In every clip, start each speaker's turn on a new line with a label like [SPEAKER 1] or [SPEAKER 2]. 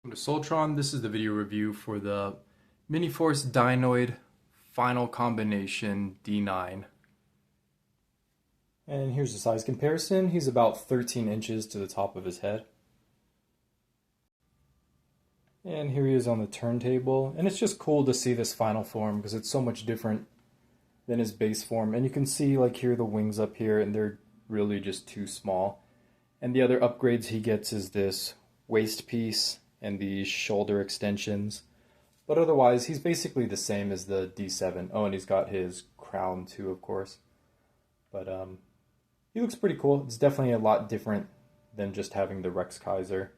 [SPEAKER 1] Welcome to Soltron. This is the video review for the Miniforce Dinoid Final Combination D9.
[SPEAKER 2] And here's the size comparison. He's about 13 inches to the top of his head. And here he is on the turntable. And it's just cool to see this final form because it's so much different than his base form. And you can see like here the wings up here, and they're really just too small. And the other upgrades he gets is this waist piece and these shoulder extensions. But otherwise, he's basically the same as the D7. Oh, and he's got his crown too, of course. But he looks pretty cool. It's definitely a lot different than just having the Rexkaiser.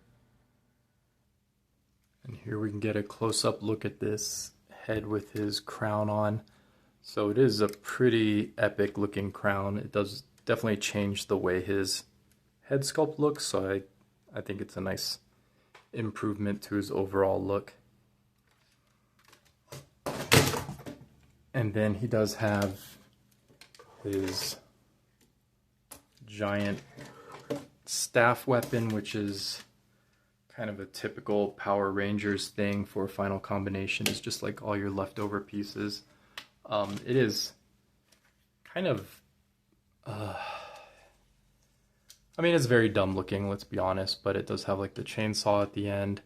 [SPEAKER 1] And here we can get a close-up look at this head with his crown on. So it is a pretty epic looking crown. It does definitely change the way his head sculpt looks, so I think it's a nice improvement to his overall look. And then he does have his giant staff weapon, which is kind of a typical Power Rangers thing for Final Combination. Is just like all your leftover pieces. It is kind of I mean, it's very dumb looking, let's be honest, but it does have like the chainsaw at the end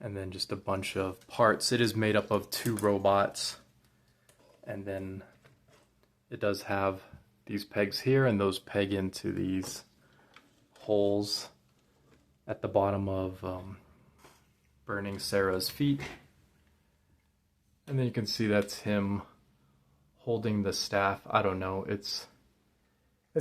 [SPEAKER 1] and then just a bunch of parts. It is made up of 2 robots, and then it does have these pegs here, and those peg into these holes at the bottom of Burning Sarah's feet. And then you can see that's him holding the staff. I don't know, it's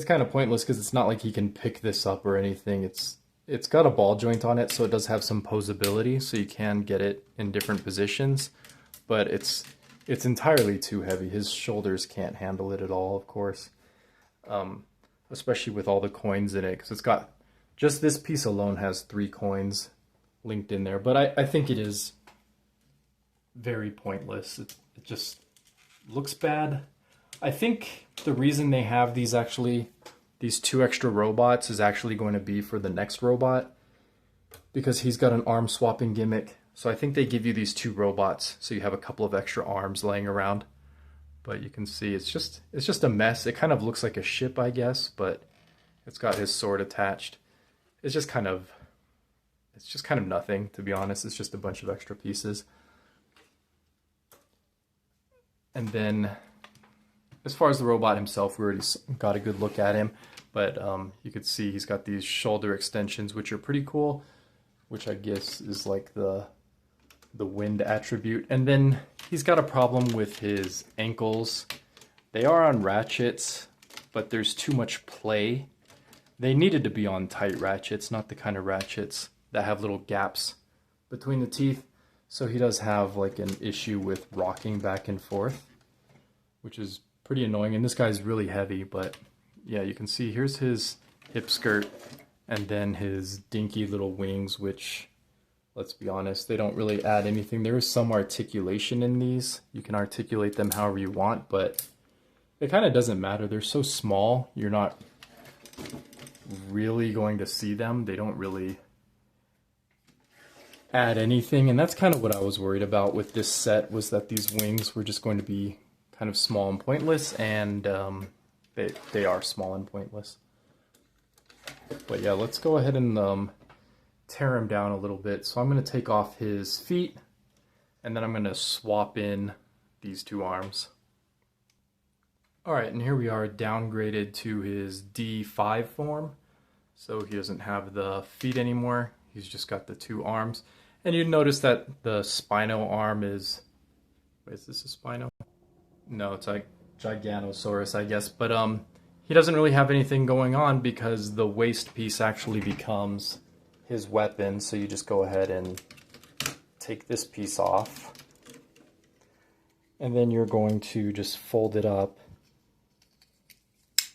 [SPEAKER 1] kind of pointless because it's not like he can pick this up or anything. It's got a ball joint on it, so it does have some poseability, so you can get it in different positions, but it's entirely too heavy. His shoulders can't handle it at all, of course, especially with all the coins in it, because it's got, just this piece alone has 3 coins linked in there, but I think it is very pointless. It just looks bad. I think the reason they have these 2 extra robots is actually going to be for the next robot, because he's got an arm swapping gimmick. So I think they give you these 2 robots so you have a couple of extra arms laying around. But you can see it's just a mess. It kind of looks like a ship, I guess, but it's got his sword attached. It's just kind of nothing, to be honest. It's just a bunch of extra pieces. And then as far as the robot himself, we already got a good look at him, but you could see he's got these shoulder extensions, which are pretty cool, which I guess is like the wind attribute. And then he's got a problem with his ankles. They are on ratchets, but there's too much play. They needed to be on tight ratchets, not the kind of ratchets that have little gaps between the teeth. So he does have like an issue with rocking back and forth, which is pretty annoying. And this guy's really heavy, but yeah, you can see here's his hip skirt and then his dinky little wings, which, let's be honest, they don't really add anything. There is some articulation in these. You can articulate them however you want, but it kind of doesn't matter. They're so small, you're not really going to see them. They don't really add anything, and that's kind of what I was worried about with this set, was that these wings were just going to be kind of small and pointless, and they are small and pointless. But yeah, let's go ahead and tear him down a little bit. So I'm going to take off his feet, and then I'm going to swap in these 2 arms. Alright, and here we are downgraded to his D5 form. So he doesn't have the feet anymore. He's just got the 2 arms. And you notice that the Spino arm is... Wait, is this a Spino? No, it's like Giganosaurus, I guess, but he doesn't really have anything going on because the waist piece actually becomes his weapon. So you just go ahead and take this piece off, and then you're going to just fold it up,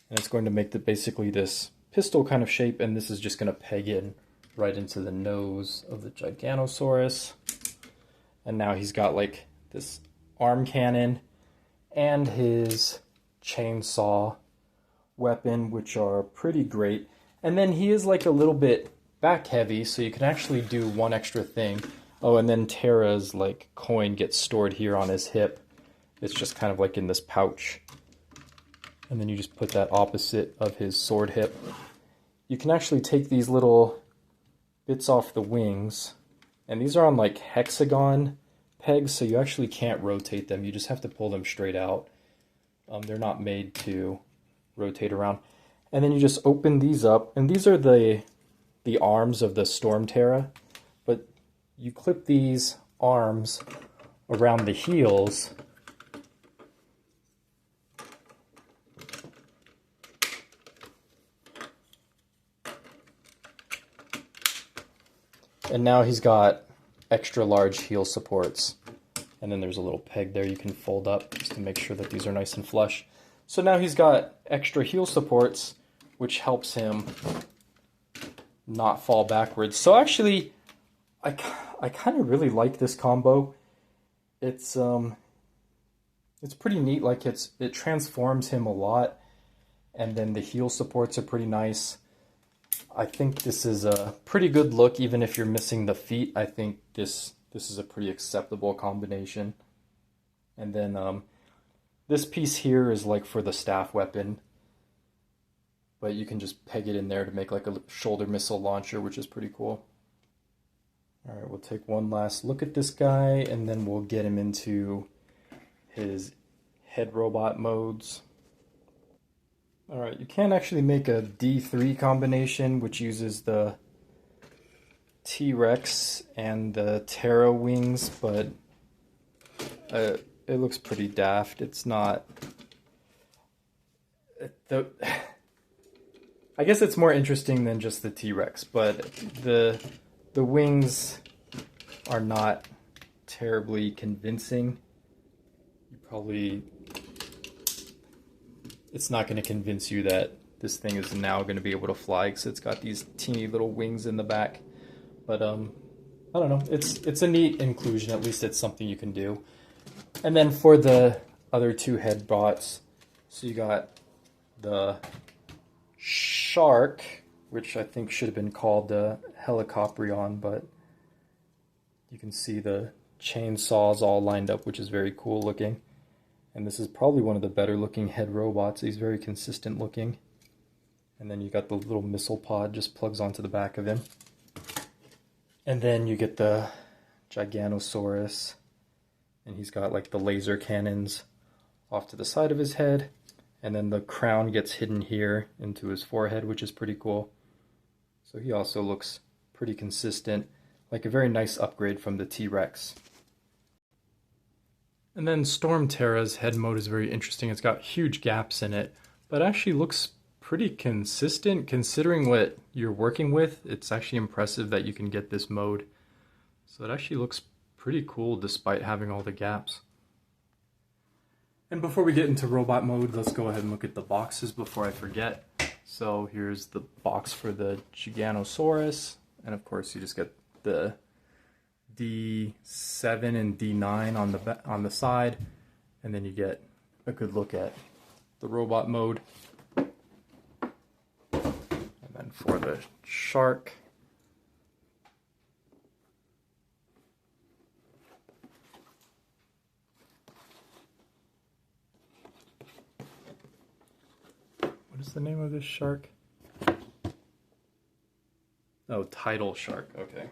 [SPEAKER 1] and it's going to make basically this pistol kind of shape, and this is just going to peg in right into the nose of the Giganosaurus. And now he's got like this arm cannon and his chainsaw weapon, which are pretty great. And then he is like a little bit back heavy, so you can actually do one extra thing.
[SPEAKER 2] Oh, and then Terra's like coin gets stored here on his hip. It's just kind of like in this pouch. And then you just put that opposite of his sword hip. You can actually take these little bits off the wings, and these are on like hexagon pegs, so you actually can't rotate them. You just have to pull them straight out. They're not made to rotate around. And then you just open these up, and these are the arms of the Storm Terra, but you clip these arms around the heels. And now he's got extra large heel supports. And then there's a little peg there you can fold up just to make sure that these are nice and flush. So now he's got extra heel supports, which helps him not fall backwards. So actually, I kind of really like this combo. It's pretty neat. Like it transforms him a lot, and then the heel supports are pretty nice. I think this is a pretty good look, even if you're missing the feet. I think this is a pretty acceptable combination. And then this piece here is like for the staff weapon, but you can just peg it in there to make like a shoulder missile launcher, which is pretty cool. All right, we'll take one last look at this guy, and then we'll get him into his head robot modes. All right, you can actually make a D3 combination, which uses the T-Rex and the Terra wings, but it looks pretty daft. It's not... I guess it's more interesting than just the T-Rex, but the wings are not terribly convincing. You probably... It's not going to convince you that this thing is now going to be able to fly because it's got these teeny little wings in the back. But I don't know. It's a neat inclusion. At least it's something you can do. And then for the other two head bots, so you got the shark, which I think should have been called the Helicoprion, but you can see the chainsaws all lined up, which is very cool looking. And this is probably one of the better looking head robots. He's very consistent looking. And then you got the little missile pod just plugs onto the back of him. And then you get the Giganosaurus. And he's got like the laser cannons off to the side of his head. And then the crown gets hidden here into his forehead, which is pretty cool. So he also looks pretty consistent. Like a very nice upgrade from the T-Rex. And then Storm Terra's head mode is very interesting. It's got huge gaps in it, but actually looks pretty consistent considering what you're working with. It's actually impressive that you can get this mode. So it actually looks pretty cool despite having all the gaps. And before we get into robot mode, let's go ahead and look at the boxes before I forget. So here's the box for the Giganosaurus, and of course you just get the D7 and D9 on the side, and then you get a good look at the robot mode. And then for the shark, what is the name of this shark? Oh, Tidal Shark, okay.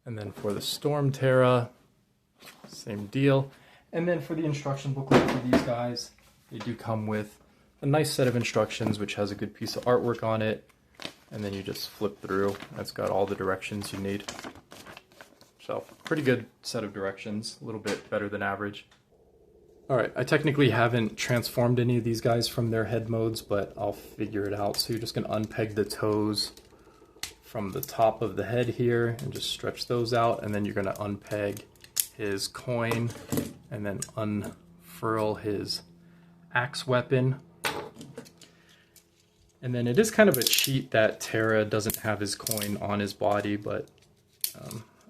[SPEAKER 2] And then for the Storm Terra, same deal. And then for the instruction booklet for these guys, they do come with a nice set of instructions, which has a good piece of artwork on it. And then you just flip through. That's got all the directions you need. So, pretty good set of directions, a little bit better than average. Alright, I technically haven't transformed any of these guys from their head modes, but I'll figure it out. So you're just going to unpeg the toes from the top of the head here and just stretch those out, and then you're going to unpeg his coin and then unfurl his axe weapon. And then it is kind of a cheat that Terra doesn't have his coin on his body, but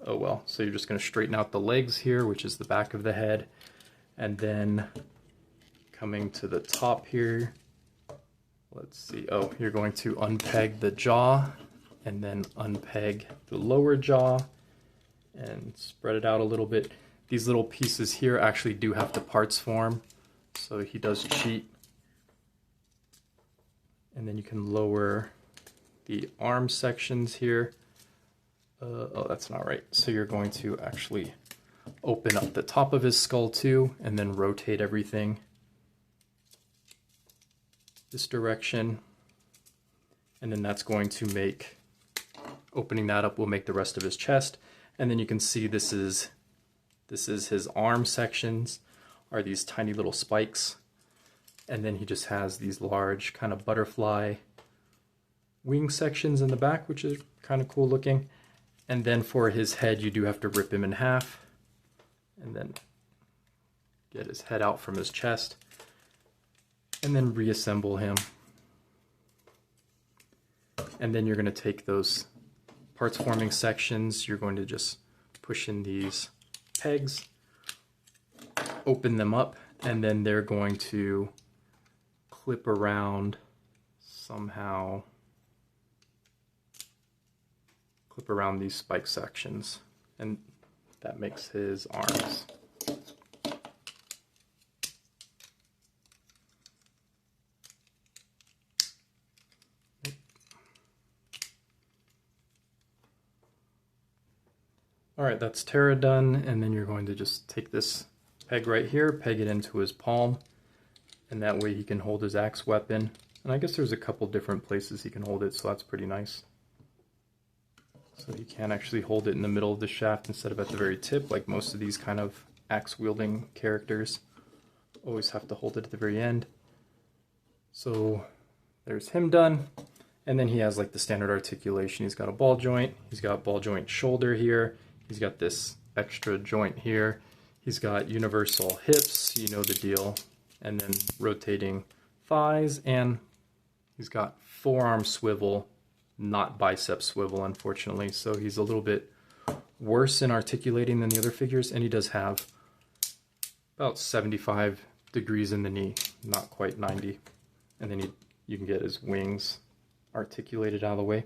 [SPEAKER 2] oh well. So you're just going to straighten out the legs here, which is the back of the head, and then coming to the top here, let's see, oh, you're going to unpeg the jaw
[SPEAKER 1] and then unpeg the lower jaw and spread it out a little bit. These little pieces here actually do have to parts form, so he does cheat. And then you can lower the arm sections here. Oh, that's not right. So you're going to actually open up the top of his skull too, and then rotate everything this direction. And then that's going to make, opening that up will make the rest of his chest. And then you can see this is his arm sections, are these tiny little spikes. And then he just has these large kind of butterfly wing sections in the back, which is kind of cool looking. And then for his head, you do have to rip him in half and then get his head out from his chest and then reassemble him. And then you're going to take those parts forming sections, you're going to just push in these pegs, open them up, and then they're going to clip around somehow, clip around these spike sections, and that makes his arms. Alright, that's Terra done, and then you're going to just take this peg right here, peg it into his palm, and that way he can hold his axe weapon. And I guess there's a couple different places he can hold it, so that's pretty nice. So he can actually hold it in the middle of the shaft instead of at the very tip, like most of these kind of axe-wielding characters always have to hold it at the very end. So there's him done. And then he has like the standard articulation. He's got a ball joint, he's got ball joint shoulder here, he's got this extra joint here, he's got universal hips, you know the deal, and then rotating thighs, and he's got forearm swivel, not bicep swivel, unfortunately. So he's a little bit worse in articulating than the other figures, and he does have about 75 degrees in the knee, not quite 90. And then you can get his wings articulated out of the way.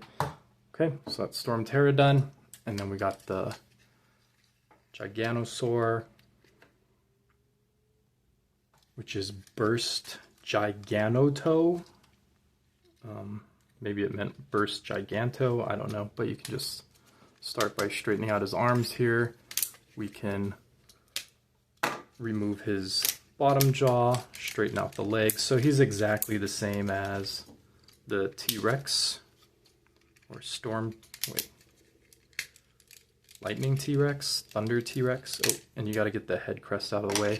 [SPEAKER 1] Okay, so that's Storm Terra done, and then we got the Giganosaur, which is Burst Giganoto. Maybe it meant Burst Giganto, I don't know, but you can just start by straightening out his arms here. We can remove his bottom jaw, straighten out the legs. So he's exactly the same as the T-Rex, or Lightning T-Rex, Thunder T-Rex. Oh, and you gotta get the head crest out of the way.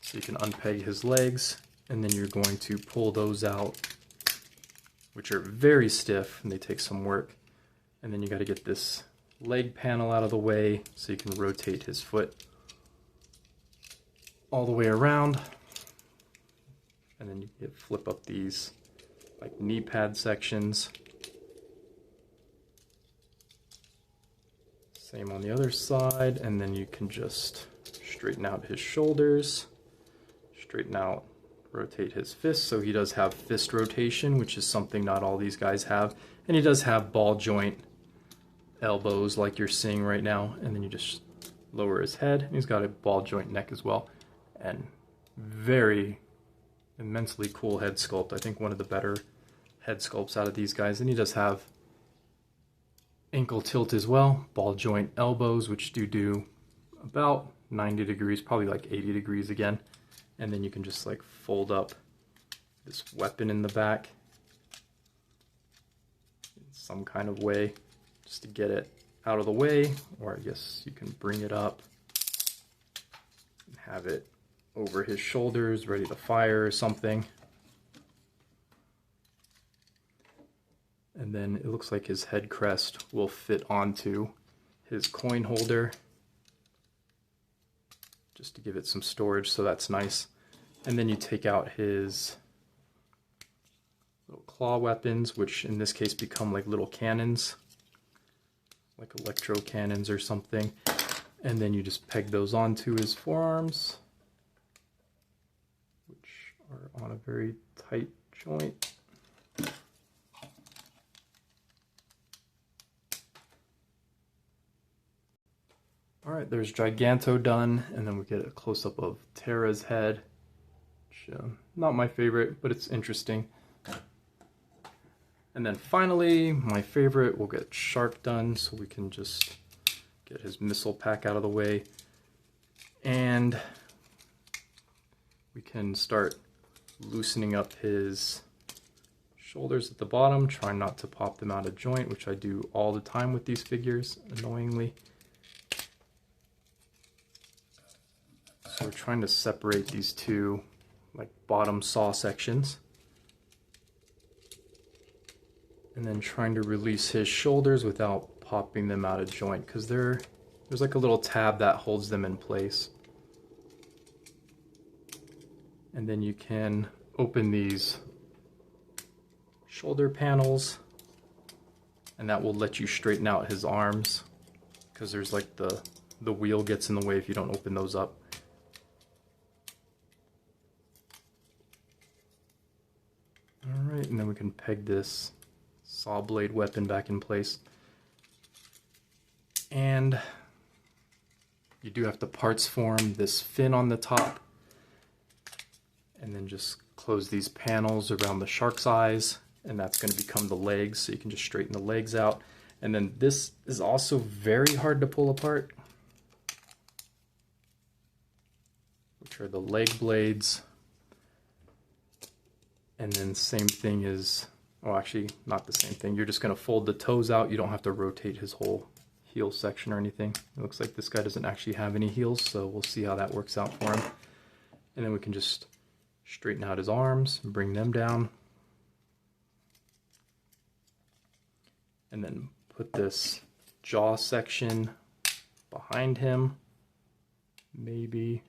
[SPEAKER 1] So you can unpeg his legs, and then you're going to pull those out, which are very stiff, and they take some work. And then you gotta get this leg panel out of the way, so you can rotate his foot all the way around. And then you flip up these like knee pad sections. Same on the other side, and then you can just straighten out his shoulders, straighten out, rotate his fists. So he does have fist rotation, which is something not all these guys have. And he does have ball joint elbows like you're seeing right now. And then you just lower his head. And he's got a ball joint neck as well. And very immensely cool head sculpt. I think one of the better head sculpts out of these guys. And he does have ankle tilt as well, ball joint elbows, which do about 90 degrees, probably like 80 degrees again. And then you can just like fold up this weapon in the back in some kind of way just to get it out of the way, or I guess you can bring it up and have it over his shoulders, ready to fire or something. And then it looks like his head crest will fit onto his coin holder just to give it some storage, so that's nice. And then you take out his little claw weapons, which in this case become like little cannons, like electro cannons or something. And then you just peg those onto his forearms, which are on a very tight joint. Alright, there's Giganto done, and then we get a close-up of Terra's head. Which, not my favorite, but it's interesting. And then finally, my favorite, we'll get Shark done, so we can just get his missile pack out of the way. And we can start loosening up his shoulders at the bottom, trying not to pop them out of joint, which I do all the time with these figures, annoyingly. So we're trying to separate these two, like, bottom saw sections. And then trying to release his shoulders without popping them out of joint, because there's like a little tab that holds them in place. And then you can open these shoulder panels, and that will let you straighten out his arms, because there's like the wheel gets in the way if you don't open those up. Alright, and then we can peg this saw blade weapon back in place. And you do have to parts form this fin on the top, and then just close these panels around the shark's eyes, and that's going to become the legs, so you can just straighten the legs out. And then this is also very hard to pull apart, which are the leg blades. And then same thing is, well, actually not the same thing. You're just going to fold the toes out. You don't have to rotate his whole heel section or anything. It looks like this guy doesn't actually have any heels, so we'll see how that works out for him. And then we can just straighten out his arms and bring them down. And then put this jaw section behind him, maybe.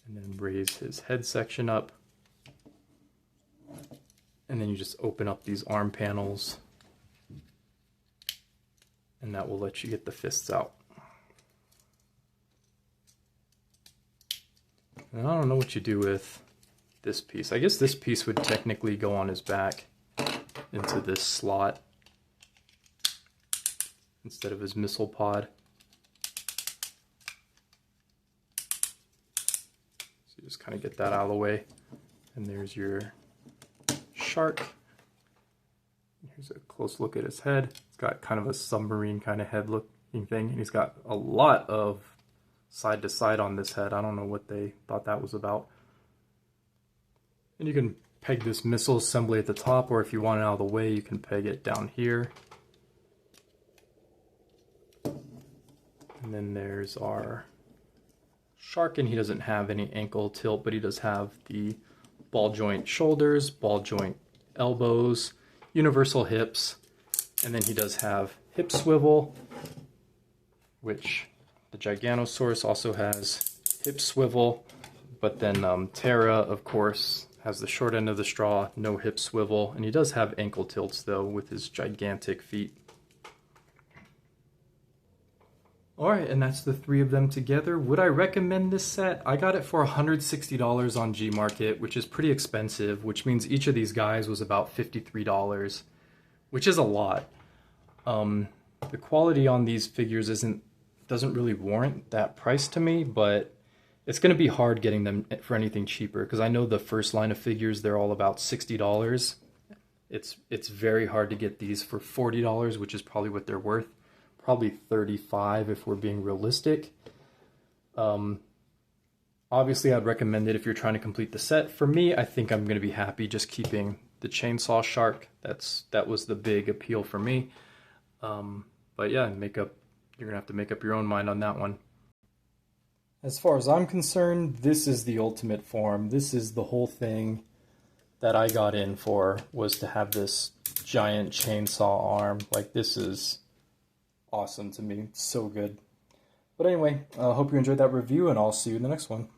[SPEAKER 1] And then raise his head section up. And then you just open up these arm panels, and that will let you get the fists out. And I don't know what you do with this piece. I guess this piece would technically go on his back into this slot instead of his missile pod. So you just kind of get that out of the way. And there's your shark. Here's a close look at his head. It's got kind of a submarine kind of head looking thing, and he's got a lot of side to side on this head. I don't know what they thought that was about. And you can peg this missile assembly at the top, or if you want it out of the way, you can peg it down here. And then there's our shark, and he doesn't have any ankle tilt, but he does have the ball joint shoulders, ball joint elbows, universal hips, and then he does have hip swivel, which the Giganosaurus also has hip swivel, but then Terra, of course, has the short end of the straw, no hip swivel, and he does have ankle tilts though with his gigantic feet. Alright, and that's the three of them together. Would I recommend this set? I got it for $160 on Gmarket, which is pretty expensive, which means each of these guys was about $53, which is a lot. The quality on these figures doesn't really warrant that price to me, but it's going to be hard getting them for anything cheaper, because I know the first line of figures, they're all about $60. It's very hard to get these for $40, which is probably what they're worth. Probably $35 if we're being realistic. Obviously, I'd recommend it if you're trying to complete the set. For me, I think I'm going to be happy just keeping the chainsaw shark. That was the big appeal for me. But yeah, you're going to have to make up your own mind on that one. As far as I'm concerned, this is the ultimate form. This is the whole thing that I got in for, was to have this giant chainsaw arm. Like, this is awesome to me. It's so good. But anyway, I hope you enjoyed that review, and I'll see you in the next one.